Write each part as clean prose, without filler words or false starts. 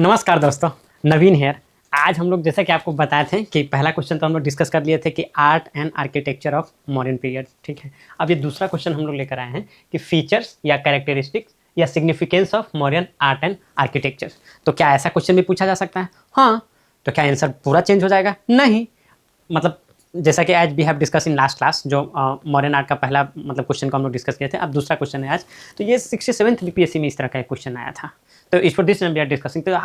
नमस्कार दोस्तों, नवीन हेयर। आज हम लोग जैसा कि आपको बताए थे कि पहला क्वेश्चन तो हम लोग डिस्कस कर लिए थे कि art and architecture of modern period, ठीक है। अब ये दूसरा क्वेश्चन हम लोग लेकर आए हैं कि फीचर्स या कैरेक्टरिस्टिक्स या significance of modern art and architecture. तो क्या ऐसा क्वेश्चन भी पूछा जा सकता है? हाँ। तो क्या आंसर पूरा चेंज हो जाएगा? नहीं। मतलब जैसा कि आज we have discuss in last class, जो मॉडर्न आर्ट का पहला मतलब क्वेश्चन को हम लोग डिस्कस किए थे, अब दूसरा क्वेश्चन है आज। तो ये 67th बीपीएससी में इस तरह का एक क्वेश्चन आया था। तो इस for this we are discussing, तो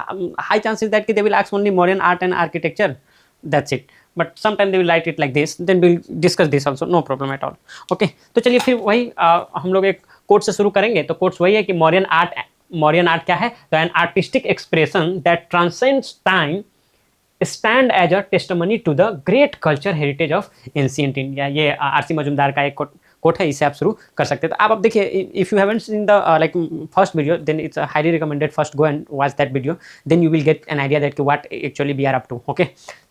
हाई चांसेस दैट कि they will ask only modern art and architecture, that's it. But sometime they will write it like this, then will discuss this also, no problem at all. Okay, तो चलिए फिर वही हम लोग एक coat से शुरू करेंगे। तो कोट्स वही है कि मॉडर्न आर्ट क्या है? तो an artistic expression that transcends time, stand as a testimony to the great culture heritage of ancient India. ये आरसी मजुमदार का एक कोट है, इससे आप शुरू कर सकते हैं। तो आप अब देखिए, if you haven't seen the like first video, then it's highly recommended first go and watch that video, then you will get an idea that what actually we are up to. Okay,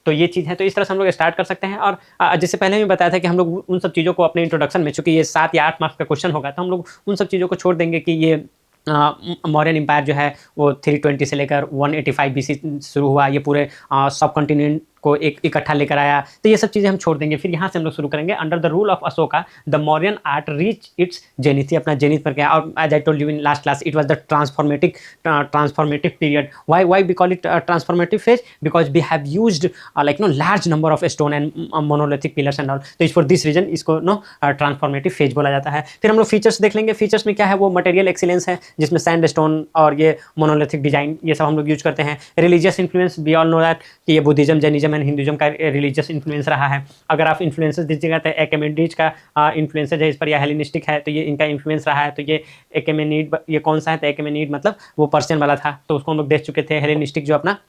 तो ये चीज़ है। तो इस तरह से हम लोग start कर सकते हैं। और जैसे पहले भी बताया था कि हम लोग उन सब चीज़ों को अपने इंट्रोडक्शन में, चूंकि ये 7 या 8 मार्क्स का क्वेश्चन होगा, तो हम लोग उन सब चीज़ों को छोड़ देंगे कि ये मौर्यन एम्पायर जो है वो 320 से लेकर 185 बीसी शुरू हुआ, ये पूरे सब कॉन्टिनेंट को एक इकट्ठा लेकर आया। तो ये सब चीज़ें हम छोड़ देंगे। फिर यहाँ से हम लोग शुरू करेंगे। Under the rule of Ashoka the Mauryan art reach its zenith, अपना जेनिथ पर गया। और as I told you in last class, it was the transformative period. Why we call it transformative phase? Because we have used like large number of stone and monolithic pillars and all. तो इस for this reason इसको transformative phase बोला जाता है। फिर हम लोग features देख लेंगे। फीचर्स में क्या है? वो मटेरियल एक्सीलेंस है, जिसमें सैंड स्टोन और ये मोनोलिथिक डिजाइन, ये सब हम लोग यूज करते हैं। Religious influence, we all know that कि ये बुद्धिज्म, जैनिज्म एंड हिंदुइज्म का रिलीजियस इन्फ्लुएंस रहा है। अगर आप इन्फ्लुएंसेस दीजिएगा तो एकेमेनिड्स का इन्फ्लुएंस है इस पर, या हेलेनिस्टिक है तो ये इनका इन्फ्लुएंस रहा है। तो ये एकेमेनिड, ये कौन सा है? तो एकेमेनिड मतलब वो पर्शियन वाला था, तो उसको हम लोग देख चुके थे। हेलेनिस्टिक जो अपना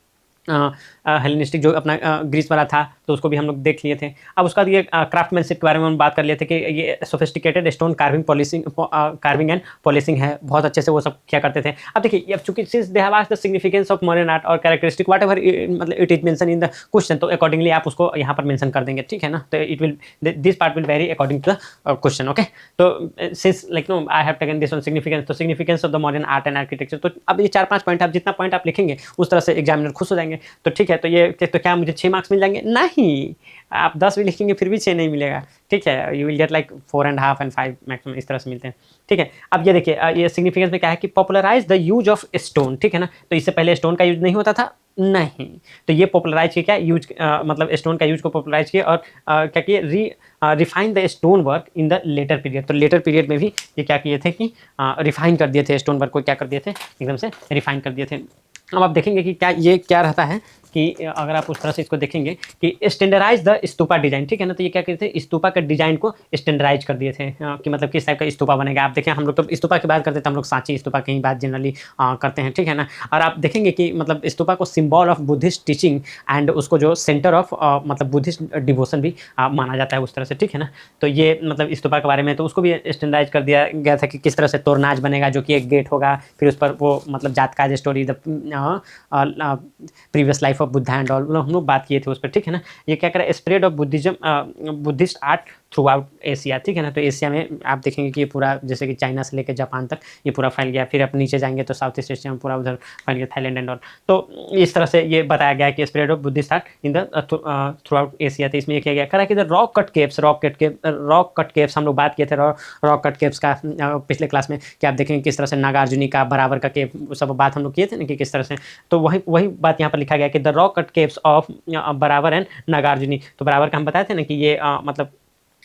हेलेनिस्टिक जो अपना ग्रीस वाला था, तो उसको भी हम लोग देख लिए थे। अब उसका ये क्राफ्टमैनशिप के बारे में हम बात कर लिए थे कि ये sophisticated stone carving and polishing है, बहुत अच्छे से वो सब क्या करते थे। अब देखिए, अब चूंकि since they have asked the significance of modern art और कैरेक्टरिस्टिक व्हाट एवर मतलब it is mention in the question, तो अकॉर्डिंगली आप उसको यहाँ पर मेंशन कर देंगे, ठीक है ना। तो it will, this part will vary according to the question. Okay, तो since like no I have taken this on significance, तो significance of the modern art and architecture, तो अब ये 4-5 पॉइंट, आप जितना पॉइंट आप लिखेंगे उस तरह से एग्जामिनर खुश हो जाएंगे। तो ठीक है, तो ये तो क्या मुझे 6 मार्क्स मिल जाएंगे? नहीं, आप 10 भी लिखेंगे फिर भी 6 नहीं मिलेगा, ठीक है। You will get like 4.5 and 5 maximum, इस तरह से मिलते हैं, ठीक है। अब ये देखिए, ये सिग्निफिकेंस में क्या है कि popularise the use of stone, ठीक है ना। तो इससे पहले स्टोन का यूज नहीं होता था, नहीं, तो ये पॉपुलराइज किया, क्या यूज मतलब स्टोन का यूज को पॉपुलराइज किया। और क्या किए? Refine the stone work in the letter period. तो लेटर पीरियड में भी ये क्या किए थे कि रिफाइन कर दिए थे स्टोन वर्क को, क्या कर दिए थे? एकदम से रिफाइन कर दिए थे। अब आप देखेंगे कि क्या रहता है कि अगर आप उस तरह से इसको देखेंगे कि स्टैंडर्डाइज द स्तूपा डिजाइन, ठीक है ना। तो ये क्या कहते थे? स्तूपा के डिजाइन को स्टैंडर्डाइज कर दिए थे कि मतलब किस टाइप का स्तूपा बनेगा। आप देखें, हम लोग तो स्तूपा की बात करते थे, हम लोग सांची स्तूपा की बात जनरली करते हैं, ठीक है ना। और आप देखेंगे कि मतलब स्तूपा को symbol of Buddhist teaching and उसको जो सेंटर ऑफ मतलब बुद्धिस्ट डिवोशन भी माना जाता है उस तरह से, ठीक है ना। तो ये मतलब स्तूपा के बारे में, तो उसको भी स्टैंडर्डाइज कर दिया गया था कि किस तरह से तोरनाज बनेगा, जो कि एक गेट होगा, फिर उस पर वो मतलब Jatakas story, the previous life of Buddha and all, हम लोग बात किए थे उस पर, ठीक है ना। ये क्या करें? Spread of Buddhist art through out Asia, ठीक है ना। तो एशिया में आप देखेंगे कि ये पूरा, जैसे कि चाइना से लेकर जापान तक ये पूरा फैल गया। फिर आप नीचे जाएंगे तो साउथ ईस्ट एशिया में पूरा उधर फैल गया, थाईलैंड एंड ऑल। तो इस तरह से ये बताया गया कि spread of Buddhist art in the through out Asia. तो इसमें ये किया गया करा कि द रॉक कट केव्स हम लोग बात किए थे, रॉक कट केव्स का पिछले क्लास में, कि आप देखेंगे किस तरह से नागार्जुनी का, बराबर का केव, सब बात हम लोग किए थे ना कि किस तरह से। तो वही बात यहाँ पर लिखा गया कि the rock cut caves of बराबर एंड नागार्जुनी। तो बराबर का हम बताए थे ना कि ये मतलब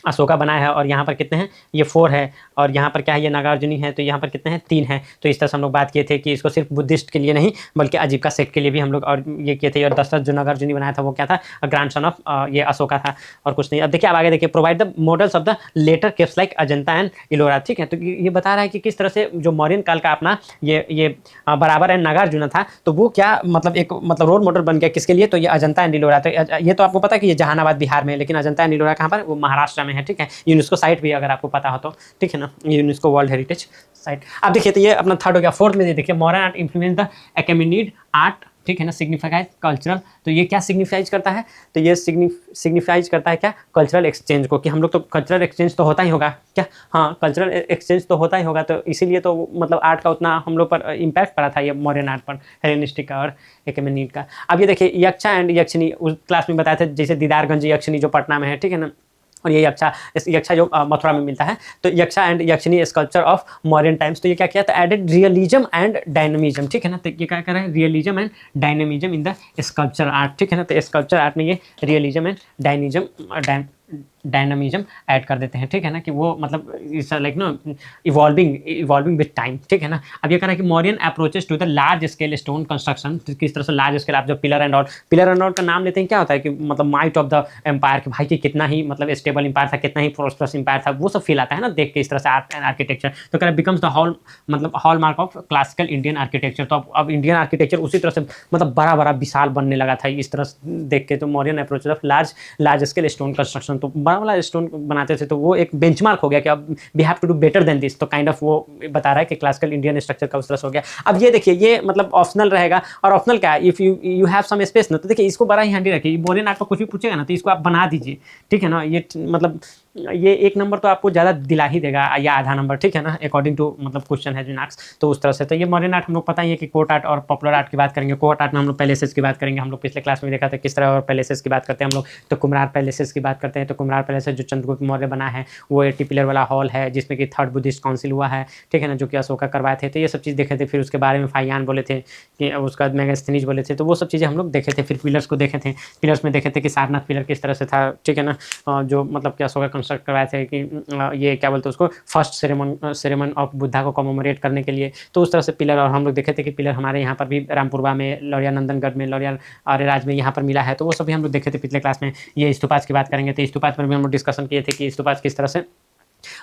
अशोका बनाया है, और यहाँ पर कितने हैं? ये 4 है। और यहाँ पर क्या है? ये नागार्जुनी है। तो यहाँ पर कितने हैं? 3 हैं। तो इस तरह से हम लोग बात किए थे कि इसको सिर्फ बुद्धिस्ट के लिए नहीं, बल्कि अजीविका सेक्ट के लिए भी हम लोग और ये किए थे। और दशरथ जो नागार्जुनी बनाया था वो क्या था? ग्रैंडसन ऑफ ये अशोका था, और कुछ नहीं। अब देखिए, अब आगे देखिए, provide the models of the later caves like Ajanta and Ellora, ठीक है। तो ये बता रहा है कि किस तरह से जो मौर्यन काल का अपना ये बराबर एंड नागार्जुना था, तो वो क्या मतलब एक मतलब रोल मॉडल बन गया किसके लिए? तो ये अजंता एंड इलोरा। तो ये तो आपको पता है कि ये जहानाबाद बिहार में है, लेकिन अजंता एंड इलोरा कहाँ पर? वो महाराष्ट्र में है, ठीक है। यूनेस्को साइट भी अगर आपको पता हो तो, ठीक है ना, यूनेस्को वर्ल्ड हेरिटेज साइट। अब देखिए, तो ये अपना थर्ड हो गया। फोर्थ में देखिए, modern art influence the Achaemenid art ठीक है ना, सिग्निफाइज कल्चरल, तो ये क्या सिग्निफाइज करता है, तो ये सिग्निफाइज करता है क्या, कल्चरल एक्सचेंज को, कि हम लोग तो कल्चरल एक्सचेंज तो होता ही होगा क्या, हाँ कल्चरल एक्सचेंज तो होता ही होगा, तो इसीलिए तो मतलब आर्ट का उतना हम लोग पर इम्पैक्ट पड़ा था ये मॉडर्न आर्ट पर, हेलेनिस्टिक का और एकेमेनिड का। अब ये देखिए यक्षा एंड यक्षिणी, उस क्लास में बताया था जैसे दीदारगंज यक्षिणी जो पटना में है, ठीक है ना, और ये यक्षा जो मथुरा में मिलता है, तो Yaksha and Yakshini sculpture of modern times, तो ये क्या किया, तो एडेड रियलिज्म एंड डायनमिज्म, ठीक है ना, तो ये क्या कर रहा है, realism and dynamism in the sculpture art, ठीक है ना, तो स्कल्पचर आर्ट में ये रियलिज्म एंड डायनामिज्म ऐड कर देते हैं, ठीक है ना, कि वो मतलब it's like know evolving with time, ठीक है ना। अब ये कह रहा है कि modern approaches to the large scale stone construction, किस तरह से लार्ज स्केल, आप जो पिलर एंड ऑल का नाम लेते हैं, क्या होता है कि मतलब माइट ऑफ द एम्पायर, कि भाई कि कितना ही मतलब स्टेबल एम्पायर था, कितना ही प्रोस्परस एम्पायर था, वो सब फील आता है ना देख के इस तरह से आर्ट एंड आर्किटेक्चर। तो कह रहा है becomes the hall mark of classical Indian architecture, तो अब इंडियन आर्किटेक्चर उसी तरह से मतलब बड़ा बड़ा विशाल बनने लगा था इस तरह से देख के, तो modern approach of large scale stone construction, तो बड़ा बड़ा स्टोन बनाते थे, तो वो एक बेंचमार्क हो गया कि अब we have to do better than this, तो काइंड ऑफ वो बता रहा है कि क्लासिकल इंडियन स्ट्रक्चर का उस तरह से हो गया। अब ये देखिए ये मतलब ऑप्शनल रहेगा, और ऑप्शनल क्या है, if you have some space ना, तो देखिए इसको बड़ा ही हैंडी रखिए, मॉडर्न आर्ट को कुछ भी पूछेगा ना तो इसको आप बना दीजिए, ठीक है ना, ये मतलब ये 1 नंबर तो आपको ज़्यादा दिला ही देगा या आधा नंबर, ठीक है ना, अकॉर्डिंग टू मतलब क्वेश्चन है जो मार्क्स, तो उस तरह से। तो ये मॉडर्न आर्ट हम लोग पता ही है कि कोर्ट आर्ट और पॉपुलर आर्ट की बात करेंगे। कोर्ट आर्ट में हम लोग पैलेसेस की बात करेंगे, हम लोग पिछले क्लास में देखा था किस तरह और पैलेसेस की बात करते हैं हम लोग, तो कुम्हार पैलेसेस की बात करते हैं, तो कुम्हार पैलेसेस जो चंद्रगुप्त मौर्य बना है वो 80 पिलर वाला हॉल है जिसमें कि 3rd बुद्धिस्ट काउंसिल हुआ है, ठीक है ना, जो कि अशोका करवाए थे, तो ये सब चीज़ देखे थे। फिर उसके बारे में फाइयान बोले थे कि उसका बाद मेगास्थनीज बोले थे, तो वो सब चीज़ें हम लोग देखे थे। फिर पिलर्स को देखे थे, पिलर्स में देखे थे कि सारनाथ पिलर किस तरह से था, ठीक है ना, जो मतलब कि अशोका कंस्ट्रक्ट करवाए थे कि ये क्या बोलते हैं उसको, फर्स्ट सेरेमन ऑफ बुद्धा को कमोमोरेट करने के लिए, तो उस तरह से पिलर। और हम लोग देखे थे कि पिलर हमारे यहाँ पर भी रामपुरवा में, लौरिया नंदनगढ़ में, लौरिया आर्यराज में यहाँ पर मिला है, तो वो सब भी हम लोग देखे थे पिछले क्लास में। ये स्तूपाज की बात करेंगे तो स्तूपाज पर भी हम लोग डिस्कशन किए थे कि स्तूपाज किस तरह से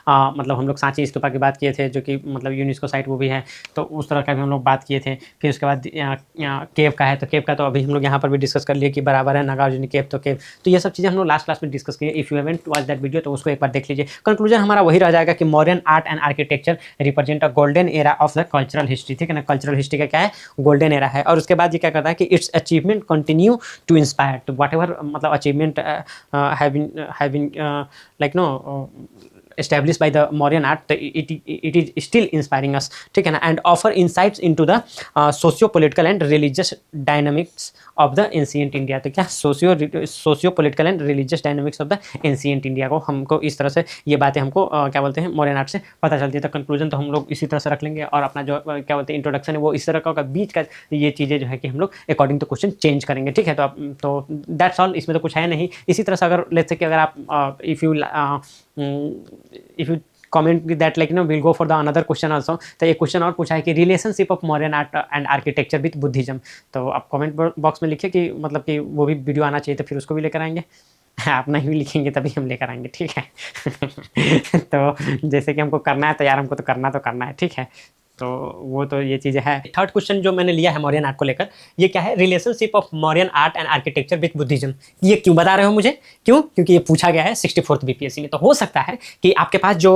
मतलब हम लोग सांची स्तूपा की बात किए थे जो कि मतलब यूनेस्को साइट वो भी है, तो उस तरह का भी हम लोग बात किए थे। फिर उसके बाद केव का है, तो केव का तो अभी हम लोग यहाँ पर भी डिस्कस कर लिए कि बराबर है नागार्जुन केव, तो केव, तो ये सब चीज़ें हम लोग लास्ट क्लास में डिस्कस किए। If you haven't watch that video तो उसको एक बार देख लीजिए। कंक्लूजन हमारा वही रह जाएगा कि modern art and architecture represent a golden era of the cultural history, ठीक है ना, कल्चरल हिस्ट्री का क्या है, गोल्डन एरा है। और उसके बाद ये क्या करता है कि its achievement continue to inspire, तो वट एवर मतलब achievement have been like no established by the Mauryan art, it is still inspiring us, ठीक है ना, and offer insights into the socio-political and religious dynamics of the ancient India। तो क्या socio-political and religious dynamics of the ancient India को हमको इस तरह से ये बातें हमको क्या बोलते हैं मॉडर्न आर्ट से पता चलती है। तो कंक्लूजन तो हम लोग इसी तरह से रख लेंगे, और अपना जो क्या बोलते हैं इंट्रोडक्शन है वो इस तरह का होगा, बीच का ये चीज़ें जो है कि हम लोग अकॉर्डिंग टू क्वेश्चन चेंज करेंगे, ठीक है। तो दैट्स ऑल, इसमें तो कुछ है नहीं। इसी तरह से अगर लेट्स से कि अगर आप if you comment with that like we'll go for the another question also। तो एक क्वेश्चन और पूछा है कि relationship of modern art and architecture with Buddhism, तो आप कमेंट बॉक्स में लिखिए कि मतलब कि वो भी वीडियो आना चाहिए, तो फिर उसको भी लेकर आएंगे। आप नहीं भी लिखेंगे तभी हम लेकर आएंगे, ठीक है। तो जैसे कि हमको करना है तो यार हमको तो करना है, ठीक है। तो वो तो ये चीज़ें है। 3rd क्वेश्चन जो मैंने लिया है मॉडर्न आर्ट को लेकर, ये क्या है, relationship of modern art and architecture with Buddhism. ये क्यों बता रहे हो मुझे, क्यों? क्योंकि ये पूछा गया है 64th बीपीएससी में। तो हो सकता है कि आपके पास जो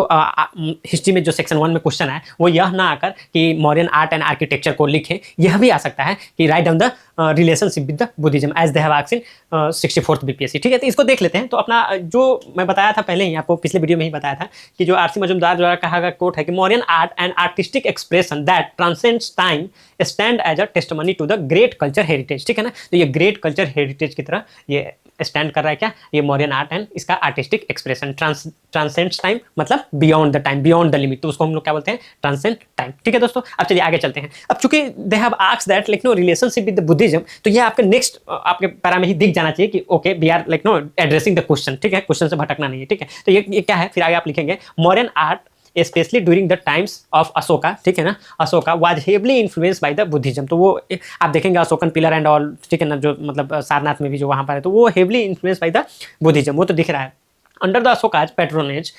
हिस्ट्री में जो सेक्शन 1 में क्वेश्चन है वो यह ना आकर कि मॉडर्न आर्ट एंड आर्किटेक्चर को लिखे, यह भी आ सकता है कि write down the relationship with the Buddhism as they have asked in 64th BPSC, ठीक है। तो इसको देख लेते हैं। तो अपना जो मैं बताया था पहले ही, आपको पिछले वीडियो में ही बताया था कि जो आरसी मजूमदार द्वारा कहा गया कोट है कि modern art and artistic expression that transcends time stand as a testimony to the great culture heritage, ठीक है ना। तो ये ग्रेट कल्चर हेरिटेज की तरह ये स्टैंड कर रहा है, क्या, ये मॉडर्न आर्ट एंड इसका आर्टिस्टिक एक्सप्रेशन ट्रांसेंड्स टाइम मतलब beyond the time, beyond the limit, तो उसको हम लोग क्या बोलते हैं, ट्रांसेंड टाइम, ठीक है दोस्तों। अब चलिए आगे चलते हैं। अब चूंकि they have asked that like know relationship with the Buddhism, तो ये आपके नेक्स्ट आपके पैरा में ही दिख जाना चाहिए कि okay we are like know addressing the question, ठीक है, क्वेश्चन से भटकना नहीं है, ठीक है। तो ये क्या है, फिर आगे आप लिखेंगे modern art specially during the times of Ashoka, ठीक है ना, Ashoka was heavily influenced by the Buddhism. तो वो आप देखेंगे अशोकन पिलर एंड ऑल, ठीक है ना, जो मतलब सारनाथ में भी जो वहाँ पर है, तो वो heavily influenced by the Buddhism, वो तो दिख रहा है। Under the Ashoka's patronage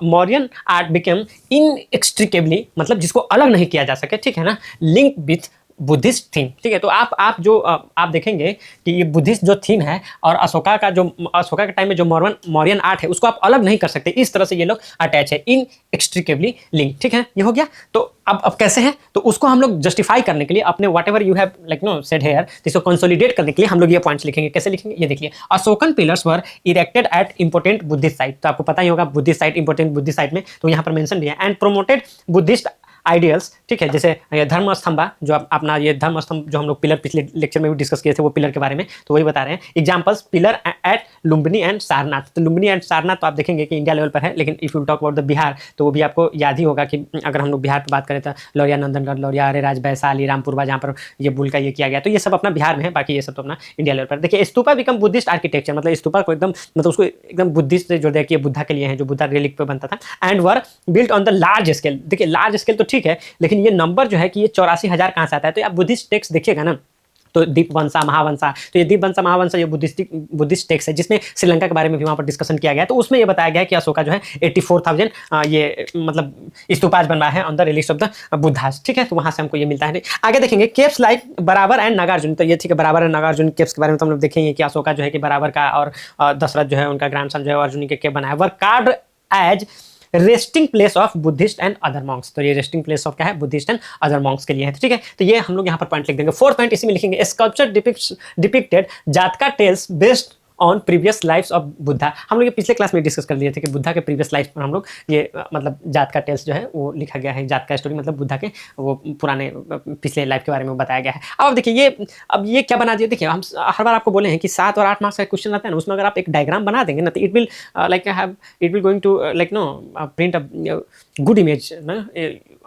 modern art became इनएक्सट्रिकेबली, मतलब जिसको अलग नहीं किया जा सके, ठीक है ना, लिंक विथ बुद्धिस्ट थीम, ठीक है। तो आप जो आप देखेंगे कि ये बुद्धिस्ट जो थीम है और अशोका के टाइम में जो मौर्यन आर्ट है उसको आप अलग नहीं कर सकते। इस तरह से ये लोग अटैच है, इनएक्सट्रिकेबली लिंक, ठीक है। ये हो गया। तो अब कैसे है, तो उसको हम लोग जस्टिफाई करने के लिए अपने whatever you have like know said here, इसको कंसोलिडेट करने के लिए हम लोग ये पॉइंट्स लिखेंगे। कैसे लिखेंगे, ये देखिए, Ashokan pillars were erected at important Buddhist site. तो आपको पता ही होगा Buddhist site, important Buddhist site में, तो यहाँ पर मेंशन भी है। एंड प्रोमोटेड बुद्धिस्ट आइडियल्स, ठीक है। जैसे धर्म स्तंभा, जो अपना ये धर्म स्तंभ जो हम लोग पिलर पिछले लेक्चर में भी डिस्कस किए थे, वो पिलर के बारे में, तो वही बता रहे हैं। Examples pillar at Lumbini and Sarnath. तो लुम्बिनी एंड सारनाथ तो आप देखेंगे कि इंडिया लेवल पर है, लेकिन if you talk about the Bihar, तो वो भी आपको याद ही होगा कि अगर हम लोग बिहार की बात करें तो लौरिया नंदनगढ़, लौरिया अरेराज, वैशाली, रामपुरवा, जहाँ पर ये बुल का ये किया गया, तो ये सब अपना बिहार में है। बाकी ये सब तो अपना इंडिया लेवल पर। देखिए स्तूपा बिकम बुद्धिस्ट आर्किटेक्चर, मतलब स्तूपा को एकदम मतलब उसको एकदम बुद्धिस्ट से जोड़ दिया कि ये बुद्धा के लिए है, जो बुद्धा रेलिक पे बनता था। And were built on the large scale. देखिए लार्ज स्केल तो ठीक है, लेकिन ये नंबर जो है कि ये 84,000 कहाँ से आता है, तो आप बुद्धिस्ट टेक्स्ट देखिएगा ना, तो दीपवंसा, महावंसा, तो ये दीपवंसा, महावंसा ये बुद्धिस्ट टेक्स्ट है, जिसमें श्रीलंका के बारे में भी वहाँ पर डिस्कशन किया गया है। तो उसमें ये बताया गया है कि अशोका जो है 84,000 ये मतलब स्तूपाज बनवाए हैं on the release of the Buddhas, ठीक है। तो वहाँ से हमको ये मिलता है। आगे देखेंगे केव्स लाइक बराबर एंड नागार्जुन। तो ये ठीक है, बराबर एंड नागार्जुन केव्स के बारे में तो हम लोग देखेंगे कि अशोका जो है कि बराबर का और दशरथ जो है उनका ग्रैंडसन जो है अर्जुन के केव बनाया, were carved as resting place of Buddhist and other monks. तो ये रेस्टिंग प्लेस ऑफ क्या है, बुद्धिस्ट एंड अदर मॉन्क्स के लिए है, ठीक है। तो ये हम लोग यहाँ पर पॉइंट लिख देंगे। फोर्थ पॉइंट इसी में लिखेंगे, sculpture depicted Jataka tales based on previous lifes of Buddha. हम लोग ये पिछले क्लास में डिस्कस कर लिए थे कि बुद्धा के प्रीवियस लाइफ पर हम लोग ये मतलब जात का टेल्स जो है वो लिखा गया है। जात का स्टोरी मतलब बुद्धा के वो पुराने पिछले लाइफ के बारे में बताया गया है। अब देखिए ये अब ये क्या बना दिया, देखिए हम हर बार आपको बोले हैं कि 7 और 8 मार्क्स का क्वेश्चन आता है ना, उसमें अगर आप एक डायग्राम बना देंगे ना, तो it will going to like no print a good image ना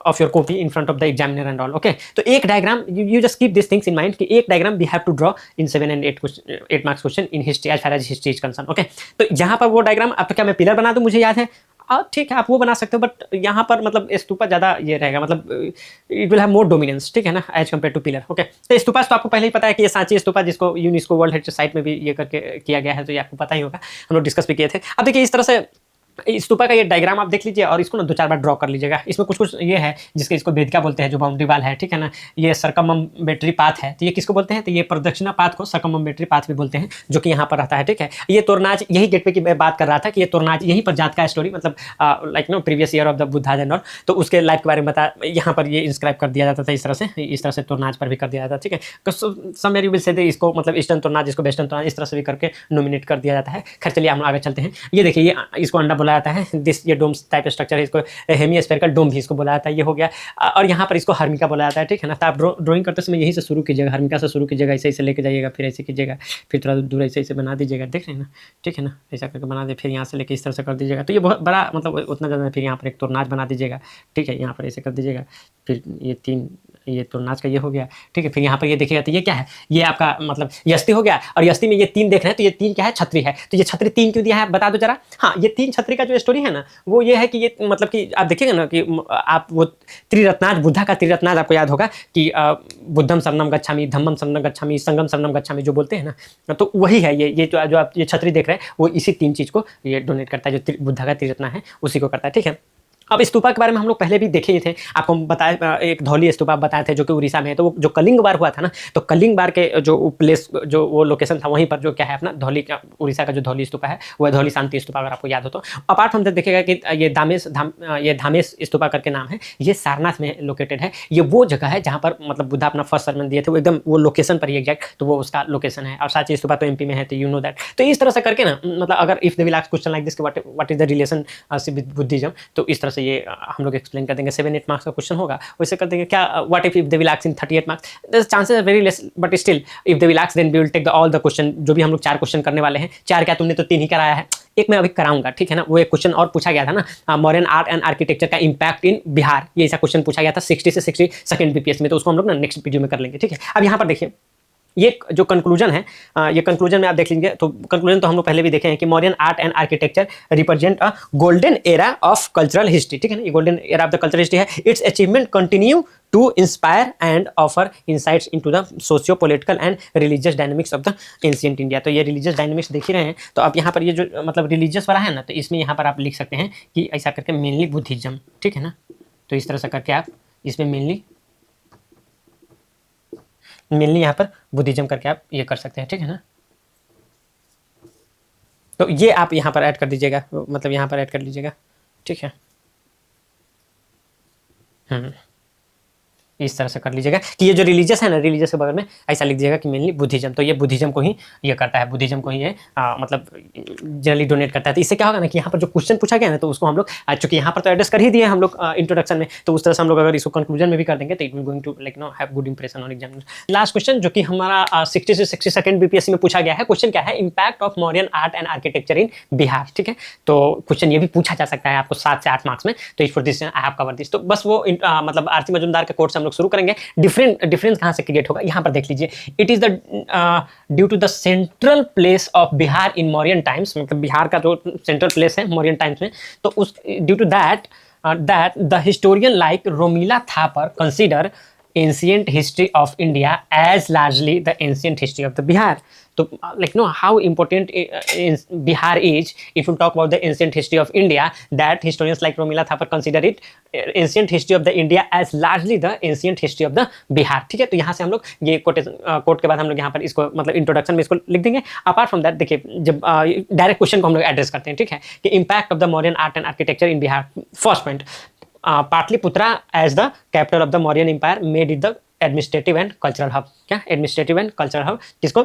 of your copy in front of the examiner and all, okay. तो एक diagram you just keep this things in mind कि एक diagram we have to draw in 7 and 8 marks question in history as far as history is concern, okay. तो यहाँ पर वो diagram, अब तो क्या मैं पिलर बना दूं, मुझे याद है, ठीक है आप वो बना सकते हो, बट यहाँ पर मतलब स्तूपा ज़्यादा ये रहेगा, मतलब it will have more dominance, ठीक है ना, as compare to pillar, okay. तो स्तूपा तो आपको पहले ही पता है कि ये सांची स्तूपा, जिसको यूनेस्को वर्ल्ड हेरिटेज साइट में भी ये करके किया गया है, तो ये आपको पता ही होगा, हम लोग डिस्कस भी किए थे। अब देखिए इस तरह से स्तूपा का ये डायग्राम आप देख लीजिए और इसको ना 2-4 बार ड्रॉ कर लीजिएगा। इसमें कुछ कुछ ये है जिसके इसको वेदिका बोलते हैं, जो बाउंड्री वाल है, ठीक है ना। ये सर्कमम्बेटरी पाथ है, तो ये किसको बोलते हैं, तो ये प्रदक्षिणा पाथ को सर्कमम्बेटरी पाथ भी बोलते हैं, जो कि यहाँ पर रहता है, ठीक है। ये तोरनाच, यही गेट पे की मैं बात कर रहा था कि ये तोरनाच यहीं पर जात का स्टोरी, मतलब like know previous year of the Buddha and all, तो उसके लाइफ के बारे में बता यहाँ पर ये इंस्क्राइब कर दिया जाता था इस तरह से तोरनाच पर भी कर दिया जाता है, ठीक है। समवेयर यू विल से इसको मतलब ईस्टर्न तोरनाच, इसको वेस्टर्न तोरनाच, इस तरह से भी करके नॉमिनेट कर दिया जाता है। खैर चलिए हम आगे चलते हैं। ये देखिए ये इसको अंडा बोला जाता है, दिस ये डोम टाइप स्ट्रक्चर है, इसको हेमिस्फेरिकल डोम भी इसको बोला जाता है, ये हो गया। और यहाँ पर इसको हर्मिका बोला जाता है, ठीक है ना। तो आप ड्राइंग करते समय यहीं से शुरू कीजिएगा, हर्मिका से शुरू कीजिएगा, ऐसे ऐसे लेके जाइएगा, फिर ऐसे कीजिएगा, फिर थोड़ा दूर ऐसे ऐसे बना दीजिएगा, देख रहे हैं ना, ठीक है ना, ऐसा करके बना दे, फिर यहाँ से लेके इस तरह से कर दीजिएगा। तो ये बहुत बड़ा मतलब उतना ज़्यादा, फिर यहाँ पर एक तोरनाच बना दीजिएगा, ठीक है, यहाँ पर ऐसे कर दीजिएगा, फिर ये तोरनाच का ये हो गया, ठीक है। फिर यहाँ पर ये देखिएगा तो ये क्या है, ये आपका मतलब यस्ती हो गया, और यस्ती में ये 3 देख रहे हैं, तो ये 3 क्या है, छतरी है। तो ये छतरी 3 क्यों दिया है बता दो जरा। हाँ, ये 3 छतरी का जो स्टोरी है ना, वो ये है कि ये मतलब कि आप देखिएगा ना कि आप वो त्रिरत्नाज, बुद्धा का त्रिरत्नाज आपको याद होगा कि बुद्धम शरणम गच्छामि, धम्मम शरणम गच्छामि, संगम शरणम गच्छामि जो बोलते हैं ना, तो वही है ये जो आप ये छतरी देख रहे हैं, वो इसी 3 चीज़ को ये डोनेट करता है, जो बुद्धा का त्रिरत्ना है उसी को करता है, ठीक है। अब स्तूपा के बारे में हम लोग पहले भी देखे ही थे, आपको बताया एक धौली स्तूपा बताए थे जो कि उड़ीसा में है। तो वो जो कलिंग बार हुआ था ना, तो कलिंग बार के जो प्लेस, जो वो लोकेशन था, वहीं पर जो क्या है अपना धौली का, उड़ीसा का जो धौली स्तूपा है वो है धौली शांति स्तूपा, अगर आपको याद हो तो। अपार्ट फ्रॉम दैट देखिएगा कि ये धामेश स्तूपा करके नाम है, ये सारनाथ में लोकेटेड है। ये वो जगह है जहाँ पर मतलब बुद्धा अपना फर्स्ट सरमन दिए थे, वो एकदम वो लोकेशन पर ही एग्जैक्ट, तो वो उसका लोकेशन है। और सांची स्तूपा तो एमपी में है, तो यू नो दैट। तो इस तरह से करके ना, मतलब अगर if they will ask question like this, what is the relation with Buddhism, तो इस तरह से ये हम लोग एक्सप्लेन कर देंगे। 7-8 मार्क्स का क्वेश्चन होगा, वैसे कर देंगे क्या, what if they will ask in 38 marks, the chances are very less, but still if they will ask then we will take all the question. जो भी हम लोग 4 क्वेश्चन करने वाले हैं, 4 क्या तुमने तो 3 ही कराया है, एक मैं अभी कराऊंगा, ठीक है ना। वो एक क्वेश्चन और पूछा गया था ना, मॉडर्न आर्ट एंड आर्किटेक्चर का इंपैक्ट इन बिहार, ये ऐसा क्वेश्चन पूछा गया था 60 से 62 बीपीएस में, तो उसको हम लोग ना नेक्स्ट वीडियो में कर लेंगे, ठीक है। अब यहाँ पर देखिए ये जो कंक्लूजन है, ये कंक्लूजन में आप देख लीजिए, तो कंक्लूजन तो हम लोग पहले भी देखे हैं कि modern art and architecture represent a golden era of cultural history, ठीक है ना। ये golden era of the cultural history है। Its achievement continue to inspire and offer insights into the socio political and religious dynamics of the ancient India. तो ये religious dynamics देख ही रहे हैं, तो आप यहाँ पर ये जो मतलब रिलीजियस वाला है ना, तो इसमें यहाँ पर आप लिख सकते हैं कि ऐसा करके मेनली बुद्धिज्म, ठीक है ना। तो इस तरह से करके आप इसमें मेनली मेनली यहाँ पर बुद्धिज्म करके आप ये कर सकते हैं, ठीक है ना। तो ये आप यहाँ पर ऐड कर दीजिएगा, मतलब यहाँ पर ऐड कर लीजिएगा, ठीक है। इस तरह से कर लीजिएगा कि ये जो रिलीजियस है ना, रिलीजियस के बगल में ऐसा लिख दीजिएगा कि मेनली बुद्धिज्म, तो ये बुद्धिज्म को ही ये करता है, बुद्धिज्म को ही ये मतलब जनरली डोनेट करता है। तो इससे क्या होगा ना कि यहाँ पर जो क्वेश्चन पूछा गया ना, तो उसको हम लोग चूंकि यहाँ पर तो एड्रेस कर ही दिए हम लोग इंट्रोडक्शन में, तो उस तरह से हम लोग अगर इसको कंक्लूजन में भी कर देंगे तो it will going to like know have good impression on exam. Last question जो कि हमारा 60 से 62 बीपीएससी में पूछा गया है, क्वेश्चन क्या है, impact of Mauryan art and architecture in Bihar, ठीक है। तो क्वेश्चन ये भी पूछा जा सकता है आपको 7 से 8 मार्क्स में, तो इस for this I have cover this. तो बस वो मतलब आरती मजूमदार के कोर्स हम लोग शुरू करेंगे। डिफरेंस कहाँ से क्रिएट होगा, यहाँ पर देख लीजिए, it is the due to the central place of Bihar in Mauryan times, मतलब बिहार का जो सेंट्रल प्लेस है मौर्यन टाइम्स में, तो उस due to that the historian like Romila Thapar consider ancient history of India as largely the ancient history of the Bihar. So like no how important Bihar is if you talk about the ancient history of India, that historians like Romila Thapar consider it ancient history of the India as largely the ancient history of the Bihar, ठीक है। तो यहाँ से हम लोग ये coat के बाद हम लोग यहाँ पर इसको मतलब इंट्रोडक्शन में इसको लिख देंगे। अपार्ट फ्रॉम दैट देखिए, जब डायरेक्ट क्वेश्चन को हम लोग एड्रेस करते हैं, ठीक है, कि impact of the modern art and architecture in Bihar. First point, Pataliputra as the capital of the Mauryan empire made it the administrative and cultural hub. क्या एडमिनिस्ट्रेटिव एंड कल्चरल हब, जिसको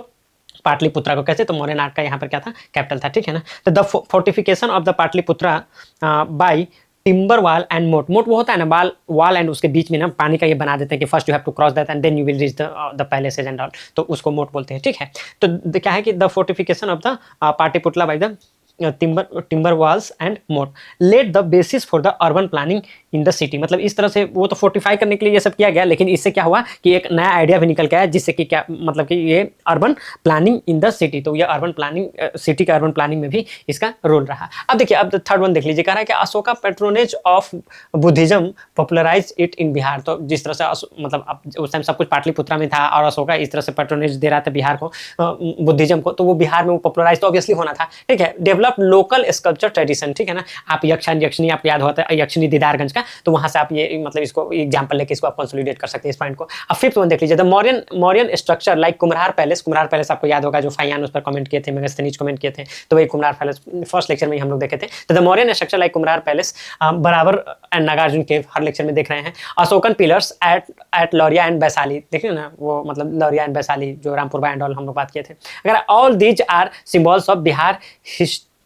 पाटलिपुत्रा को कहते, तो मौर्यन आर्ट का यहाँ पर क्या था, कैपिटल था, ठीक है ना। तो the fortification of the Pataliputra by timber wall and moat, moat वो होता है ना वाल एंड उसके बीच में ना पानी का ये बना देते हैं कि first you have to cross that and then you will reach the palaces and all, तो उसको मोट बोलते हैं, ठीक है। तो क्या है कि the fortification of the Pataliputra by the timber walls and moat laid the basis for the urban planning in the city। मतलब इस तरह से वो तो फोर्टिफाई करने के लिए ये सब किया गया, लेकिन इससे क्या हुआ कि एक नया आइडिया भी निकल के आया, जिससे कि क्या मतलब कि ये urban planning in the city, तो ये अर्बन प्लानिंग सिटी का अर्बन प्लानिंग में भी इसका रोल रहा। अब देखिए, अब थर्ड वन देख लीजिए, कह रहा है कि Ashoka patronage of Buddhism popularize it in Bihar. तो जिस तरह से मतलब उस टाइम सब कुछ पाटलिपुत्रा में था और अशोका इस तरह से पैट्रोनेज दे रहा था बिहार को, बुद्धिज्म को, तो वो बिहार में वो पॉपुलराइज तो ऑब्वियसली होना था, ठीक है। डेवलप लोकल स्कल्पचर ट्रेडिशन, ठीक है ना। आप यक्षिनी आपको याद होता है, यक्षिनी दीदारगंज का, तो वहां से आप ये मतलब इसको एग्जांपल लेके इसको आप कंसोलिडेट कर सकते हैं इस पॉइंट को। अब फिफ्थ वन देख लीजिए, the Mauryan structure like Kumhrar palace. कुम्हार पैलेस आपको याद होगा, जो फायान उस पर कमेंट किए थे, मेगास्थनीज कमेंट किए थे, तो वही कुम्हार पैलेस फर्स्ट लेक्चर में हम लोग देखे थे। तो the Mauryan structure like Kumhrar palace, Barabar and Nagarjuna cave हर लेक्चर में देख रहे हैं। Ashokan pillars at Lauriya and Vaishali, देखिए ना वो मतलब लौरिया एंड वैशाली जो रामपुर एंड ऑल हम लोग बात किए थे। अगर all these are symbols of Bihar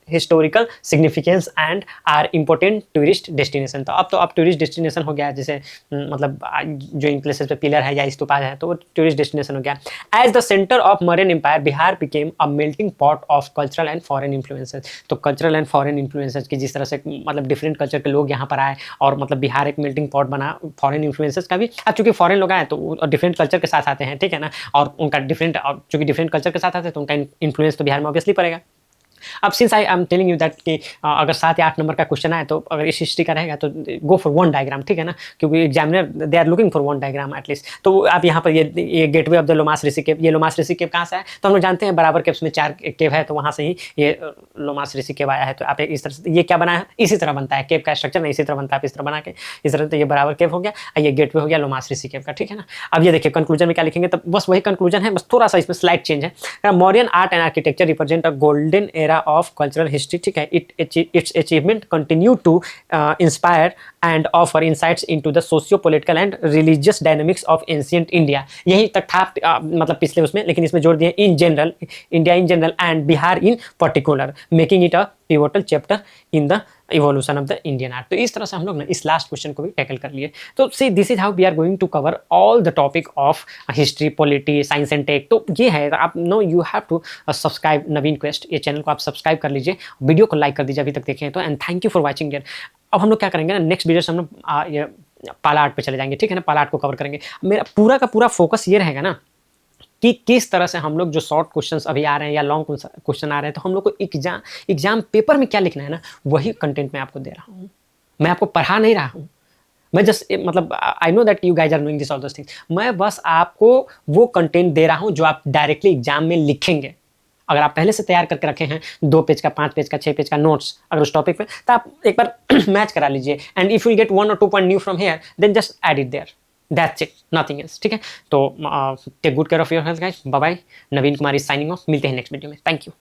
historical significance and are important tourist destination. तो अब टूरिस्ट डेस्टिनेशन हो गया है, जैसे मतलब जो इन प्लेसेस पे पिलर है या स्तूपा है, तो वो टूरिस्ट डेस्टिनेशन हो गया। As the centre of Mauryan empire, Bihar became a melting pot of cultural and foreign influences. तो कल्चरल एंड फॉरेन इन्फ्लुएंसेस की जिस तरह से मतलब डिफरेंट कल्चर के लोग यहाँ पर आए और मतलब बिहार एक मेल्टिंग पॉट बना फॉरेन इन्फ्लुएंसेस का भी। अब चूंकि फॉरेन लोग आए तो डिफरेंट कल्चर के साथ आते हैं, ठीक है ना, और उनका डिफरेंट चूंकि डिफरेंट कल्चर के साथ आते हैं तो उनका इन्फ्लुएंस तो बिहार में ऑब्वियसली पड़ेगा। अब since I am telling you that कि अगर 7 या 8 नंबर का क्वेश्चन आए तो अगर इस हिस्ट्री का रहेगा तो गो फॉर वन डायग्राम, ठीक है ना, क्योंकि examiner they are looking for one diagram at least. तो आप यहाँ पर ये gateway of the Lomas Rishi cave, ये लोमास ऋषि केव कहाँ से है, तो हम लोग जानते हैं बराबर केव्स में 4 केव है, तो वहाँ से ही ये लोमास ऋषि केव आया है। तो आप इस तरह से ये क्या बना है, इसी तरह बनता है केव का स्ट्रक्चर, इसी तरह बनता है, आप इस तरह बना के इस तरह, तो ये बराबर केव हो गया, ये गेटवे हो गया लोमास ऋषि केव का, ठीक है ना। अब ये देखिए कंक्लूजन में क्या लिखेंगे, तब बस वही कंक्लूजन है, बस थोड़ा सा इसमें स्लाइड चेंज है। Mauryan art and architecture represent a golden era of cultural history, ठीक है। Its achievement continue to inspire and offer insights into the socio political and religious dynamics of ancient India. यही तक था मतलब पिछले उसमें, लेकिन इसमें जोड़ दिए in general, India in general and Bihar in particular, making it a pivotal chapter in the evolution of the Indian art. तो इस तरह से हम लोग ना इस लास्ट क्वेश्चन को भी टैकल कर लिए। तो see this is how we are going to cover all the topic of history, polity, science and tech. तो ये है, आप know you have to subscribe Naveen quest, ये चैनल को आप सब्सक्राइब कर लीजिए, वीडियो को लाइक कर दीजिए अभी तक देखें तो, and thank you for watching dear. अब हम लोग क्या करेंगे ना, नेक्स्ट वीडियो से हम लोग ये पाला आर्ट पे चले जाएंगे, ठीक है ना, पाला आर्ट को कवर करेंगे। मेरा पूरा का पूरा फोकस ये रहेगा ना कि किस तरह से हम लोग जो शॉर्ट क्वेश्चंस अभी आ रहे हैं या लॉन्ग क्वेश्चन आ रहे हैं, तो हम लोग को एग्जाम पेपर में क्या लिखना है ना, वही कंटेंट मैं आपको दे रहा हूँ। मैं आपको पढ़ा नहीं रहा हूँ, मैं जस्ट मतलब I know that you guys are knowing this all those things. मैं बस आपको वो कंटेंट दे रहा हूँ जो आप डायरेक्टली एग्जाम में लिखेंगे। अगर आप पहले से तैयार करके रखे हैं 2 पेज का, 5 पेज का, 6 पेज का नोट्स अगर उस टॉपिक पे, तो आप एक बार मैच करा लीजिए, and if you get 1 or 2 point new from here then just add it there, that's it, nothing else, ठीक है। तो take good care of your health guys, bye bye. Naveen Kumar is signing off, मिलते हैं next video में, thank you.